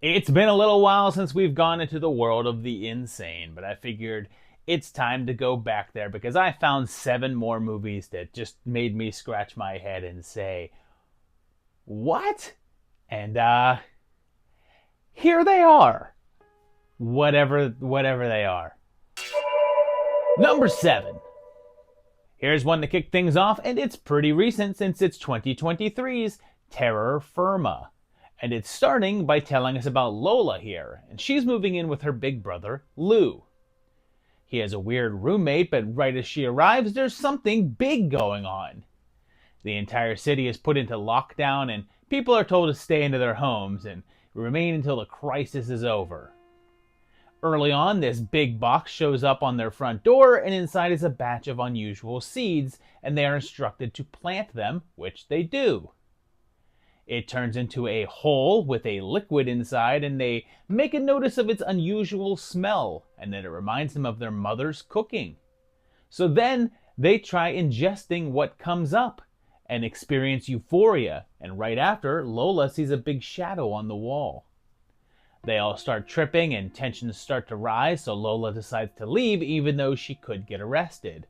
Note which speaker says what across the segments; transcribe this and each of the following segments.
Speaker 1: It's been a little while since we've gone into the world of the insane, but I figured it's time to go back there because I found 7 more movies that just made me scratch my head and say, what? And here they are. Whatever they are. Number 7. Here's one to kick things off, and it's pretty recent since it's 2023's Terror Firma. And it's starting by telling us about Lola here, and she's moving in with her big brother, Lou. He has a weird roommate, but right as she arrives, there's something big going on. The entire city is put into lockdown, and people are told to stay into their homes and remain until the crisis is over. Early on, this big box shows up on their front door, and inside is a batch of unusual seeds, and they are instructed to plant them, which they do. It turns into a hole with a liquid inside, and they make a notice of its unusual smell, and that it reminds them of their mother's cooking. So then they try ingesting what comes up and experience euphoria, and right after, Lola sees a big shadow on the wall. They all start tripping and tensions start to rise, so Lola decides to leave even though she could get arrested.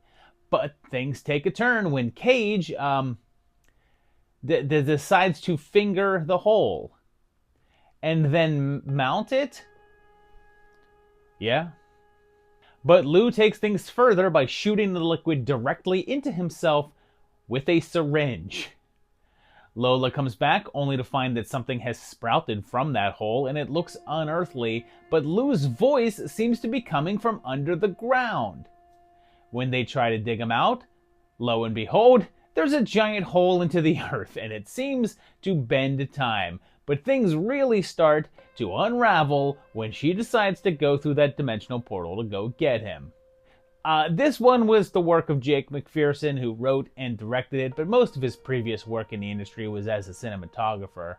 Speaker 1: But things take a turn when Cage, decides to finger the hole and then mount it. Yeah. But Lou takes things further by shooting the liquid directly into himself with a syringe. Lola comes back only to find that something has sprouted from that hole and it looks unearthly, but Lou's voice seems to be coming from under the ground. When they try to dig him out, lo and behold, there's a giant hole into the earth, and it seems to bend time. But things really start to unravel when she decides to go through that dimensional portal to go get him. This one was the work of Jake McPherson, who wrote and directed it, but most of his previous work in the industry was as a cinematographer.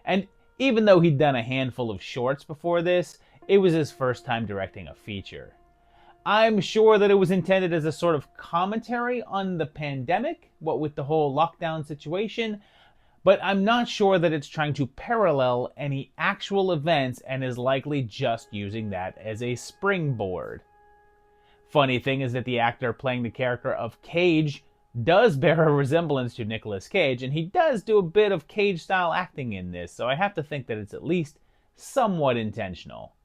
Speaker 1: And even though he'd done a handful of shorts before this, it was his first time directing a feature. I'm sure that it was intended as a sort of commentary on the pandemic, what with the whole lockdown situation, but I'm not sure that it's trying to parallel any actual events and is likely just using that as a springboard. Funny thing is that the actor playing the character of Cage does bear a resemblance to Nicolas Cage, and he does do a bit of Cage-style acting in this, so I have to think that it's at least somewhat intentional.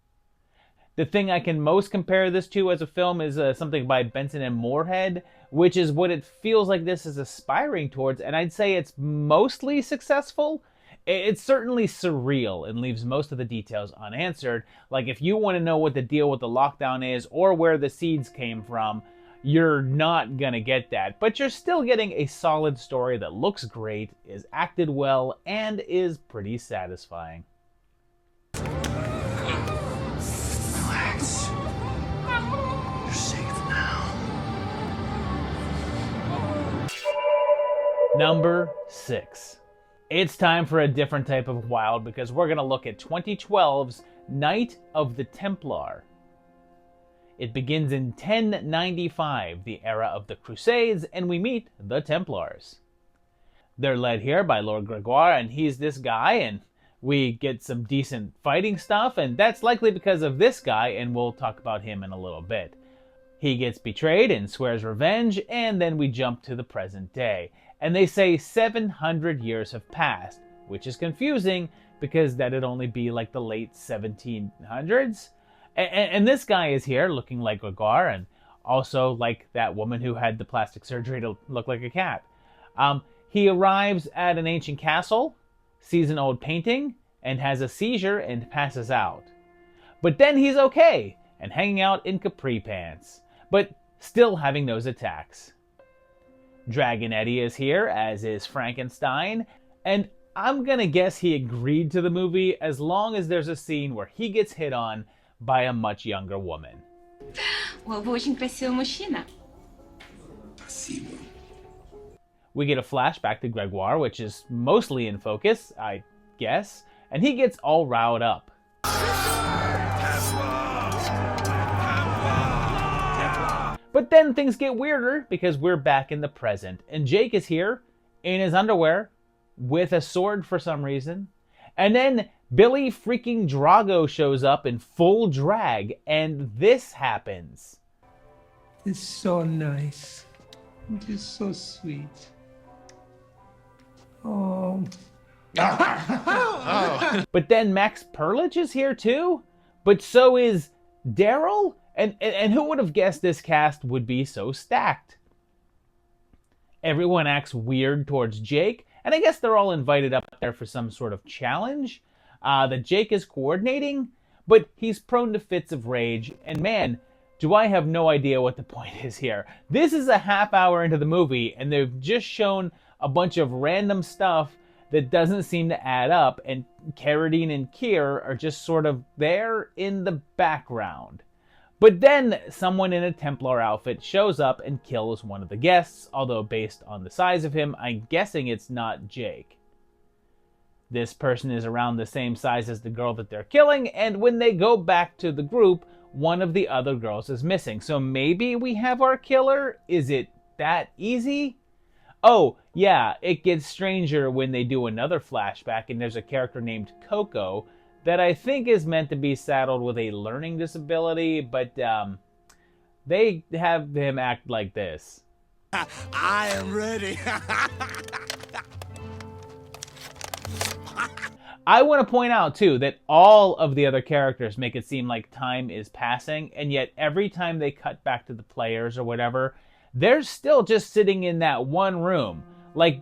Speaker 1: The thing I can most compare this to as a film is something by Benson and Moorhead, which is what it feels like this is aspiring towards, and I'd say it's mostly successful. It's certainly surreal and leaves most of the details unanswered. Like if you want to know what the deal with the lockdown is or where the seeds came from, you're not gonna get that. But you're still getting a solid story that looks great, is acted well, and is pretty satisfying. Number 6. It's time for a different type of wild because we're going to look at 2012's Night of the Templar. It begins in 1095, the era of the Crusades, and we meet the Templars. They're led here by Lord Gregoire, and he's this guy, and we get some decent fighting stuff, and that's likely because of this guy, and we'll talk about him in a little bit. He gets betrayed and swears revenge, and then we jump to the present day. And they say 700 years have passed, which is confusing because that'd only be like the late 1700s. And this guy is here looking like Gregoire and also like that woman who had the plastic surgery to look like a cat. He arrives at an ancient castle, sees an old painting, and has a seizure and passes out. But then he's okay and hanging out in capri pants, but still having those attacks. Dragon Eddie is here, as is Frankenstein, and I'm gonna guess he agreed to the movie as long as there's a scene where he gets hit on by a much younger woman.
Speaker 2: Вы очень красивый мужчина.
Speaker 1: We get a flashback to Gregoire, which is mostly in focus, I guess, and he gets all riled up. But then things get weirder because we're back in the present, and Jake is here in his underwear with a sword for some reason, And then Billy freaking Drago shows up in full drag, and this happens.
Speaker 3: It's so nice. It is so sweet. Oh.
Speaker 1: But then Max Perlich is here too? But so is Daryl? And who would have guessed this cast would be so stacked? Everyone acts weird towards Jake, and I guess they're all invited up there for some sort of challenge that Jake is coordinating, but he's prone to fits of rage, and man, do I have no idea what the point is here. This is a half hour into the movie, and they've just shown a bunch of random stuff that doesn't seem to add up, and Carradine and Keir are just sort of there in the background. But then someone in a Templar outfit shows up and kills one of the guests, although based on the size of him, I'm guessing it's not Jake. This person is around the same size as the girl that they're killing, and when they go back to the group, one of the other girls is missing. So maybe we have our killer? Is it that easy? Oh, yeah, it gets stranger when they do another flashback and there's a character named Coco that I think is meant to be saddled with a learning disability, but they have him act like this.
Speaker 4: I am ready.
Speaker 1: I want to point out, too, that all of the other characters make it seem like time is passing, and yet every time they cut back to the players or whatever, they're still just sitting in that one room, like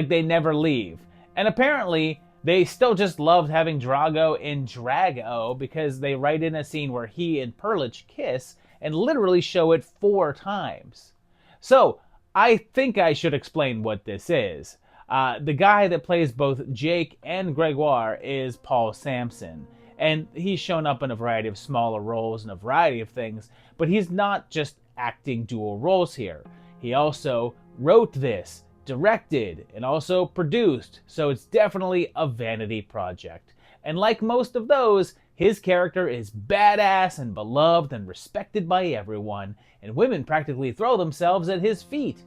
Speaker 1: they never leave. And apparently, they still just loved having Drago in Drago because they write in a scene where he and Perlich kiss and literally show it 4 times. So, I think I should explain what this is. The guy that plays both Jake and Gregoire is Paul Sampson, and he's shown up in a variety of smaller roles and a variety of things, but he's not just acting dual roles here. He also wrote this, directed, and also produced, so it's definitely a vanity project. And like most of those, his character is badass and beloved and respected by everyone, and women practically throw themselves at his feet.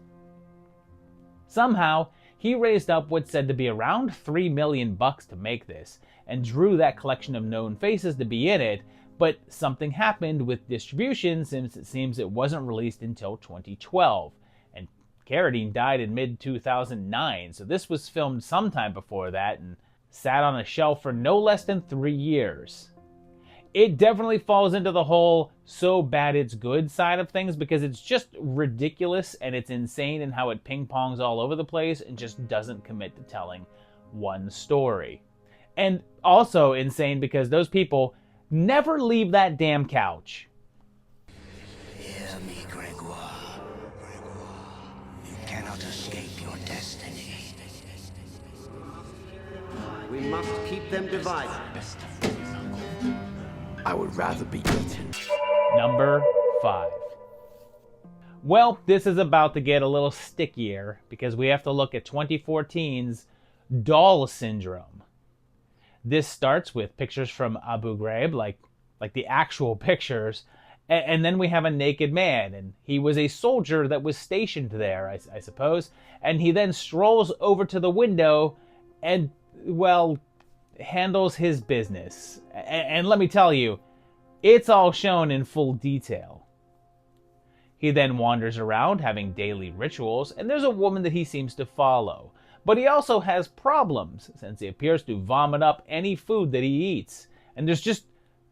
Speaker 1: Somehow, he raised up what's said to be around $3 million to make this, and drew that collection of known faces to be in it, but something happened with distribution since it seems it wasn't released until 2012. And Carradine died in mid-2009, so this was filmed sometime before that and sat on a shelf for no less than 3 years. It definitely falls into the whole so bad it's good side of things because it's just ridiculous and it's insane in how it ping-pongs all over the place and just doesn't commit to telling one story. And also insane because those people never leave that damn couch.
Speaker 4: Hear me, Gregoire. You cannot escape your destiny.
Speaker 5: We must keep them divided.
Speaker 6: I would rather be eaten.
Speaker 1: Number 5. Well, this is about to get a little stickier because we have to look at 2014's Doll Syndrome. This starts with pictures from Abu Ghraib, like the actual pictures, and then we have a naked man, and he was a soldier that was stationed there, I suppose, and he then strolls over to the window and, well, handles his business. And let me tell you, it's all shown in full detail. He then wanders around having daily rituals, and there's a woman that he seems to follow. But he also has problems, since he appears to vomit up any food that he eats. And there's just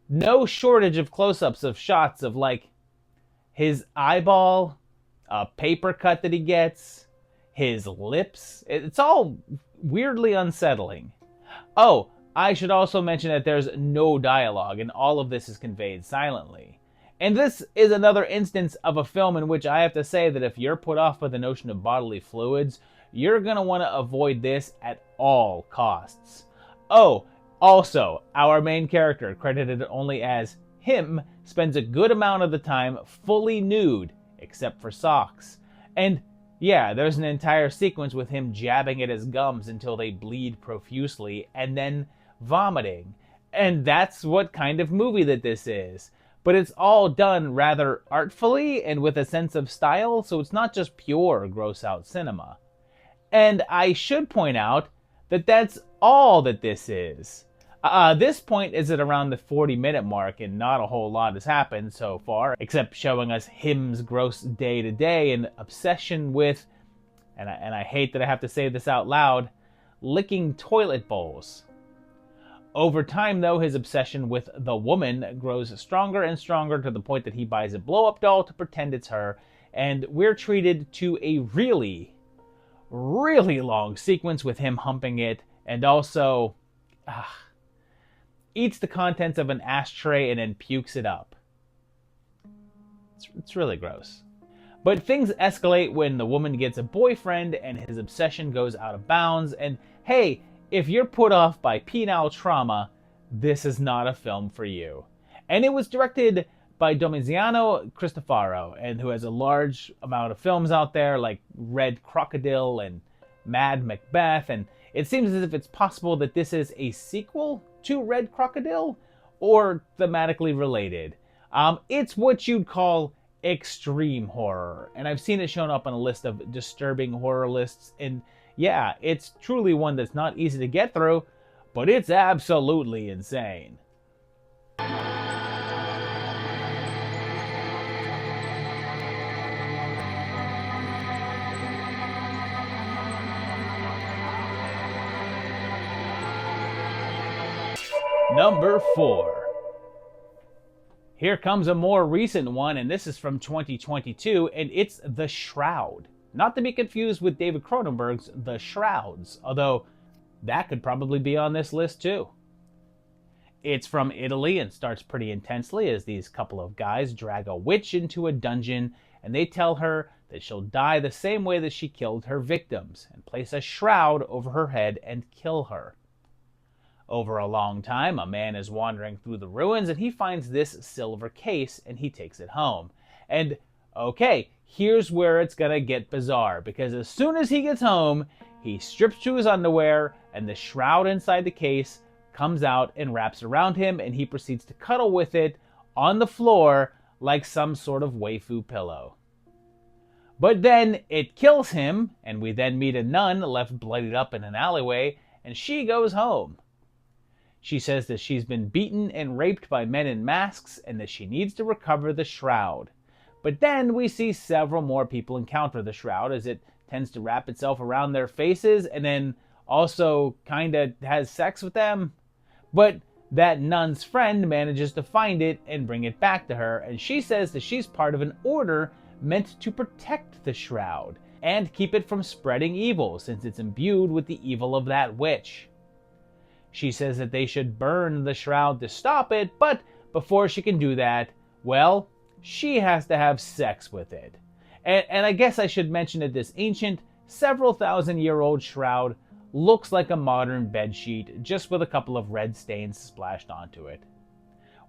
Speaker 1: no shortage of close-ups of shots of, like, his eyeball, a paper cut that he gets, his lips. It's all weirdly unsettling. Oh, I should also mention that there's no dialogue, and all of this is conveyed silently. And this is another instance of a film in which I have to say that if you're put off by the notion of bodily fluids, you're going to want to avoid this at all costs. Oh, also, our main character, credited only as him, spends a good amount of the time fully nude, except for socks. And yeah, there's an entire sequence with him jabbing at his gums until they bleed profusely, and then vomiting. And that's what kind of movie that this is. But it's all done rather artfully and with a sense of style, so it's not just pure gross-out cinema. And I should point out that that's all that this is. This point is at around the 40-minute mark, and not a whole lot has happened so far, except showing us him's gross day-to-day and obsession with, and I hate that I have to say this out loud, licking toilet bowls. Over time, though, his obsession with the woman grows stronger and stronger to the point that he buys a blow-up doll to pretend it's her, and we're treated to a really, really long sequence with him humping it, and also eats the contents of an ashtray and then pukes it up. It's really gross. But things escalate when the woman gets a boyfriend and his obsession goes out of bounds, and hey, if you're put off by penile trauma, this is not a film for you. And it was directed by Domenico Cristofaro, and who has a large amount of films out there like Red Crocodile and Mad Macbeth, and it seems as if it's possible that this is a sequel to Red Crocodile, or thematically related. It's what you'd call extreme horror, and I've seen it shown up on a list of disturbing horror lists, and yeah, it's truly one that's not easy to get through, but it's absolutely insane. Number 4. Here comes a more recent one, and this is from 2022, and it's The Shroud. Not to be confused with David Cronenberg's The Shrouds, although that could probably be on this list too. It's from Italy and starts pretty intensely as these couple of guys drag a witch into a dungeon, and they tell her that she'll die the same way that she killed her victims, and place a shroud over her head and kill her. Over a long time, a man is wandering through the ruins and he finds this silver case and he takes it home. And okay, here's where it's gonna get bizarre, because as soon as he gets home, he strips to his underwear and the shroud inside the case comes out and wraps around him, and he proceeds to cuddle with it on the floor like some sort of waifu pillow. But then it kills him, and we then meet a nun left bloodied up in an alleyway, and she goes home. She says that she's been beaten and raped by men in masks and that she needs to recover the shroud. But then we see several more people encounter the shroud as it tends to wrap itself around their faces and then also kinda has sex with them. But that nun's friend manages to find it and bring it back to her, and she says that she's part of an order meant to protect the shroud and keep it from spreading evil, since it's imbued with the evil of that witch. She says that they should burn the shroud to stop it, but before she can do that, well, she has to have sex with it. And I guess I should mention that this ancient, several thousand-year-old shroud looks like a modern bedsheet, just with a couple of red stains splashed onto it.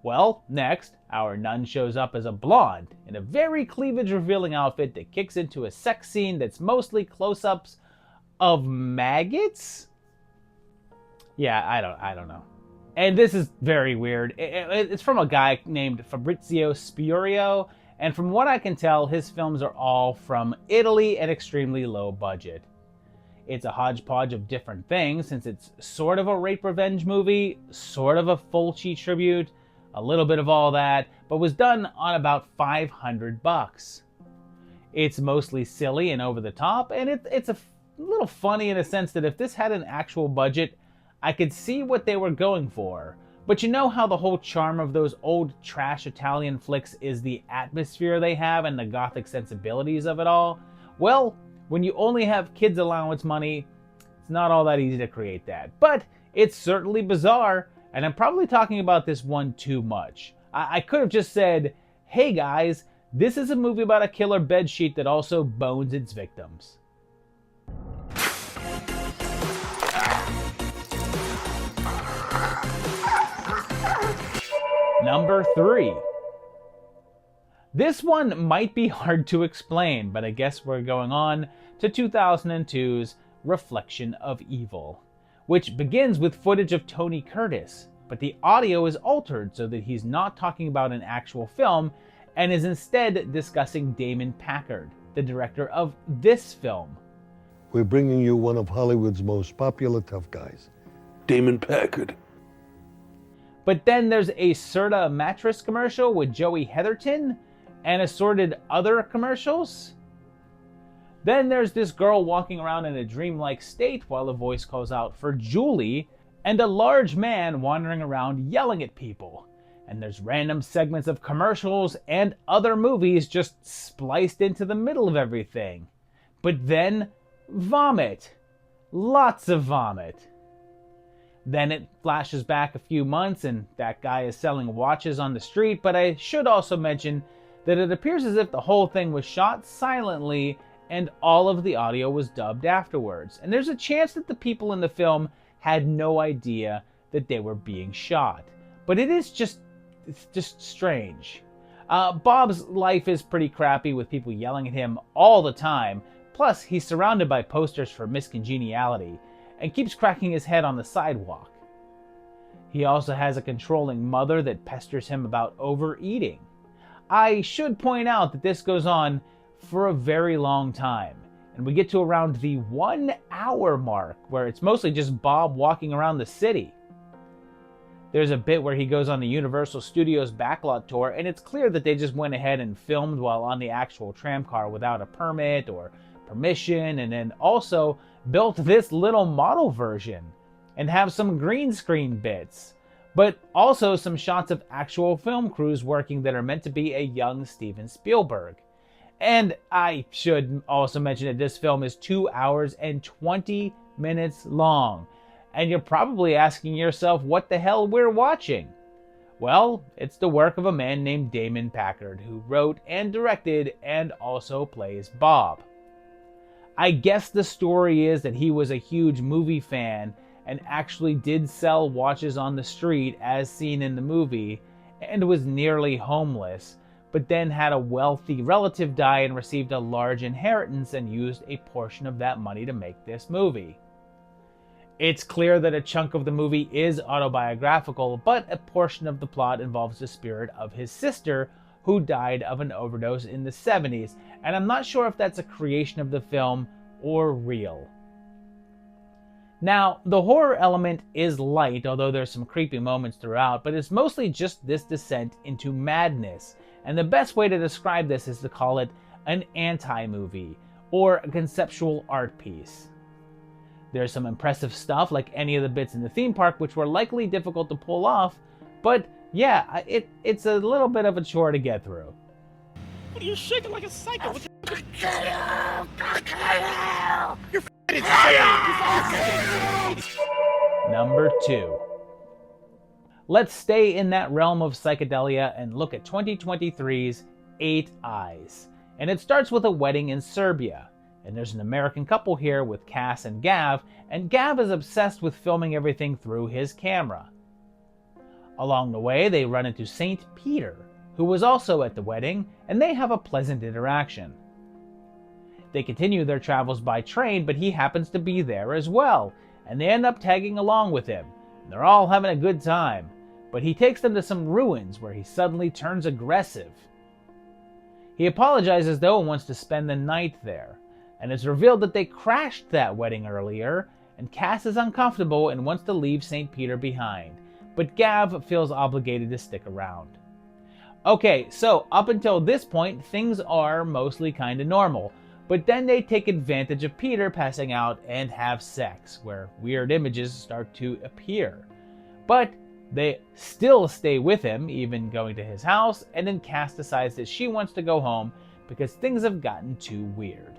Speaker 1: Well, next, our nun shows up as a blonde in a very cleavage-revealing outfit that kicks into a sex scene that's mostly close-ups of maggots? Yeah, I don't know. And this is very weird. It's from a guy named Fabrizio Spurio, and from what I can tell, his films are all from Italy and extremely low budget. It's a hodgepodge of different things, since it's sort of a rape revenge movie, sort of a Fulci tribute, a little bit of all that, but was done on about $500. It's mostly silly and over the top, and it's a little funny in a sense that if this had an actual budget, I could see what they were going for. But you know how the whole charm of those old trash Italian flicks is the atmosphere they have and the gothic sensibilities of it all? Well, when you only have kids' allowance money, it's not all that easy to create that. But it's certainly bizarre, and I'm probably talking about this one too much. I could have just said, hey guys, this is a movie about a killer bedsheet that also bones its victims. Number 3. This one might be hard to explain, but I guess we're going on to 2002's Reflection of Evil, which begins with footage of Tony Curtis, but the audio is altered so that he's not talking about an actual film and is instead discussing Damon Packard, the director of this film.
Speaker 7: We're bringing you one of Hollywood's most popular tough guys. Damon Packard.
Speaker 1: But then there's a Serta mattress commercial with Joey Heatherton and assorted other commercials. Then there's this girl walking around in a dreamlike state while a voice calls out for Julie, and a large man wandering around yelling at people. And there's random segments of commercials and other movies just spliced into the middle of everything. But then, vomit. Lots of vomit. Then it flashes back a few months and that guy is selling watches on the street, but I should also mention that it appears as if the whole thing was shot silently and all of the audio was dubbed afterwards. And there's a chance that the people in the film had no idea that they were being shot. But it's just strange. Bob's life is pretty crappy with people yelling at him all the time. Plus, he's surrounded by posters for miscongeniality and keeps cracking his head on the sidewalk. He also has a controlling mother that pesters him about overeating. I should point out that this goes on for a very long time, and we get to around the 1 hour mark where it's mostly just Bob walking around the city. There's a bit where he goes on the Universal Studios backlot tour, and it's clear that they just went ahead and filmed while on the actual tram car without a permit or permission, and then also built this little model version and have some green screen bits, but also some shots of actual film crews working that are meant to be a young Steven Spielberg. And I should also mention that this film is 2 hours and 20 minutes long. And you're probably asking yourself what the hell we're watching. Well, it's the work of a man named Damon Packard, who wrote and directed and also plays Bob. I guess the story is that he was a huge movie fan and actually did sell watches on the street as seen in the movie, and was nearly homeless, but then had a wealthy relative die and received a large inheritance and used a portion of that money to make this movie. It's clear that a chunk of the movie is autobiographical, but a portion of the plot involves the spirit of his sister, who died of an overdose in the 70s, and I'm not sure if that's a creation of the film or real. Now, the horror element is light, although there's some creepy moments throughout, but it's mostly just this descent into madness. And the best way to describe this is to call it an anti-movie, or a conceptual art piece. There's some impressive stuff, like any of the bits in the theme park, which were likely difficult to pull off, but yeah, it's a little bit of a chore to get through.
Speaker 8: What are you shaking like a psycho? You're
Speaker 1: Number 2. Let's stay in that realm of psychedelia and look at 2023's 8 Eyes. And it starts with a wedding in Serbia. And there's an American couple here with Cass and Gav is obsessed with filming everything through his camera. Along the way, they run into Saint Peter, who was also at the wedding, and they have a pleasant interaction. They continue their travels by train, but he happens to be there as well, and they end up tagging along with him. They're all having a good time, but he takes them to some ruins where he suddenly turns aggressive. He apologizes though and wants to spend the night there, and it's revealed that they crashed that wedding earlier, and Cass is uncomfortable and wants to leave St. Peter behind, but Gav feels obligated to stick around. Okay, so up until this point, things are mostly kinda normal, but then they take advantage of Peter passing out and have sex, where weird images start to appear. But they still stay with him, even going to his house, and then Cass decides that she wants to go home because things have gotten too weird.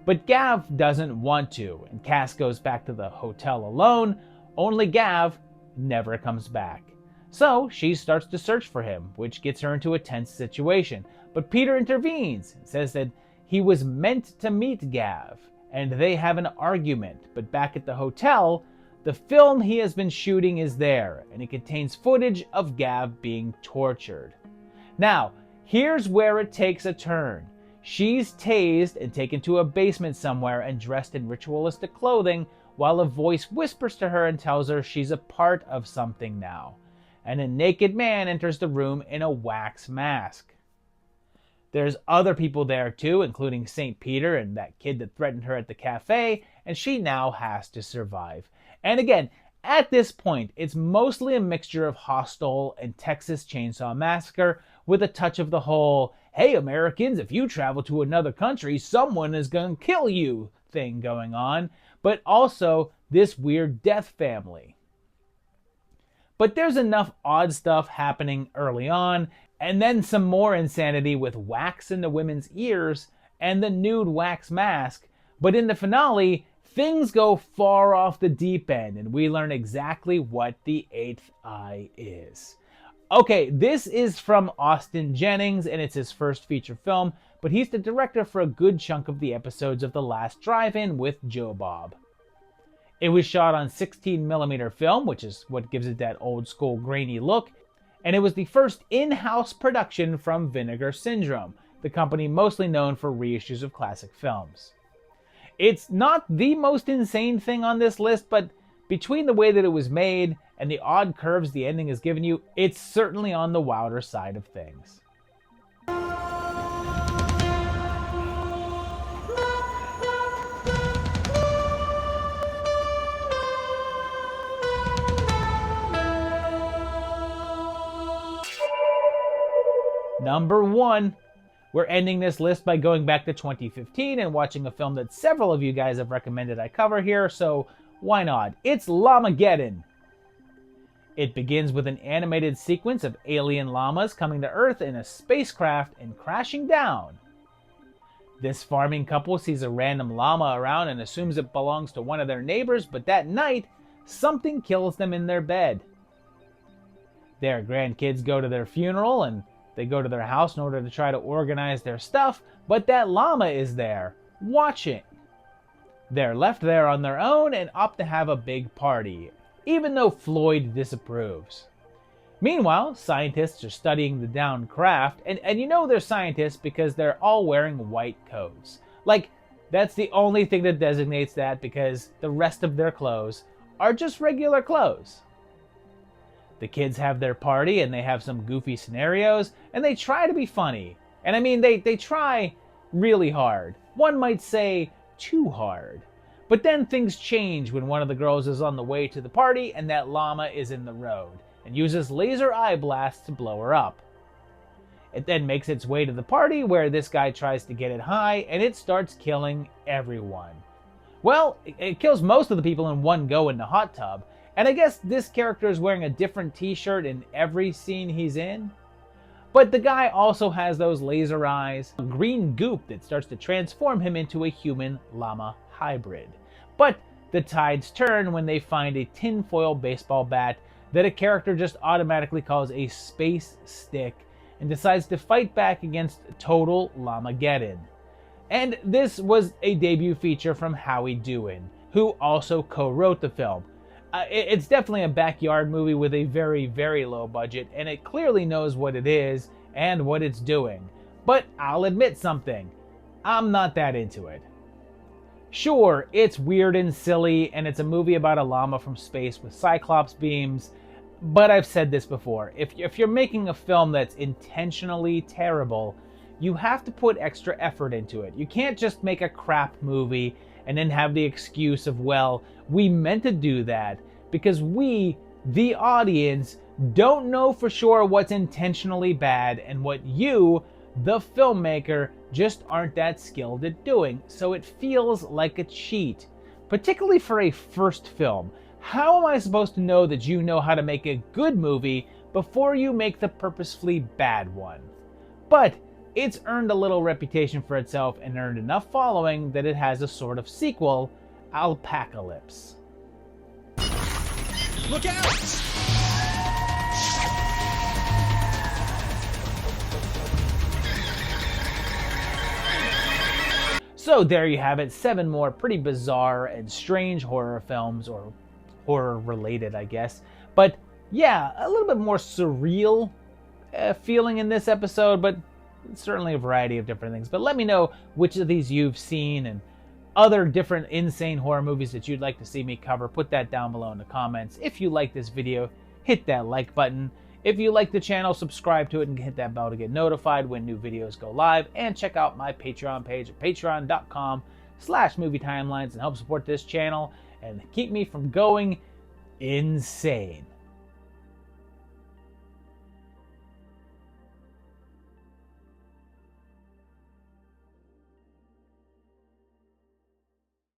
Speaker 1: But Gav doesn't want to, and Cass goes back to the hotel alone, only Gav never comes back. So she starts to search for him, which gets her into a tense situation. But Peter intervenes and says that he was meant to meet Gav, and they have an argument. But back at the hotel, the film he has been shooting is there, and it contains footage of Gav being tortured. Now, here's where it takes a turn. She's tased and taken to a basement somewhere and dressed in ritualistic clothing, while a voice whispers to her and tells her she's a part of something now. And a naked man enters the room in a wax mask. There's other people there too, including St. Peter and that kid that threatened her at the cafe, and she now has to survive. And again, At this point, it's mostly a mixture of Hostel and Texas Chainsaw Massacre with a touch of the whole, hey Americans, if you travel to another country, someone is gonna kill you thing going on, but also this weird death family. But there's enough odd stuff happening early on, and then some more insanity with wax in the women's ears and the nude wax mask. But in the finale, things go far off the deep end, and we learn exactly what the eighth eye is. Okay, this is from Austin Jennings, and it's his first feature film, but he's the director for a good chunk of the episodes of The Last Drive-In with Joe Bob. It was shot on 16mm film, which is what gives it that old school grainy look, and it was the first in-house production from Vinegar Syndrome, the company mostly known for reissues of classic films. It's not the most insane thing on this list, but between the way that it was made and the odd curves the ending has given you, it's certainly on the wilder side of things. Number 1. We're ending this list by going back to 2015 and watching a film that several of you guys have recommended I cover here, so why not? It's Llamageddon. It begins with an animated sequence of alien llamas coming to Earth in a spacecraft and crashing down. This farming couple sees a random llama around and assumes it belongs to one of their neighbors, but that night, something kills them in their bed. Their grandkids go to their funeral and they go to their house in order to try to organize their stuff, but that llama is there, watching. They're left there on their own and opt to have a big party, even though Floyd disapproves. Meanwhile, scientists are studying the downed craft, and you know they're scientists because they're all wearing white coats. Like, that's the only thing that designates that, because the rest of their clothes are just regular clothes. The kids have their party and they have some goofy scenarios and they try to be funny. And I mean, they try really hard. One might say too hard. But then things change when one of the girls is on the way to the party and that llama is in the road and uses laser eye blasts to blow her up. It then makes its way to the party where this guy tries to get it high and it starts killing everyone. Well, it kills most of the people in one go in the hot tub. And I guess this character is wearing a different t-shirt in every scene he's in. But the guy also has those laser eyes, green goop that starts to transform him into a human llama hybrid. But the tides turn when they find a tinfoil baseball bat that a character just automatically calls a space stick and decides to fight back against total Llamageddon. And this was a debut feature from Howie Dewin, who also co-wrote the film. It's definitely a backyard movie with a very, very low budget, and it clearly knows what it is and what it's doing. But I'll admit something, I'm not that into it. Sure, it's weird and silly, and it's a movie about a llama from space with cyclops beams, but I've said this before, if you're making a film that's intentionally terrible, you have to put extra effort into it. You can't just make a crap movie and then have the excuse of, well, we meant to do that, because we, the audience, don't know for sure what's intentionally bad and what you, the filmmaker, just aren't that skilled at doing, so it feels like a cheat. Particularly for a first film. How am I supposed to know that you know how to make a good movie before you make the purposefully bad one? But it's earned a little reputation for itself and earned enough following that it has a sort of sequel, Alpacalypse.
Speaker 8: Look out!
Speaker 1: So there you have it, 7 more pretty bizarre and strange horror films, or horror related I guess. But yeah, a little bit more surreal feeling in this episode, but certainly a variety of different things. But let me know which of these you've seen and other different insane horror movies that you'd like to see me cover. Put that down below in the comments. If you like this video, hit that like button. If you like the channel, subscribe to it and hit that bell to get notified when new videos go live. And check out my Patreon page at patreon.com/movietimelines and help support this channel and keep me from going insane.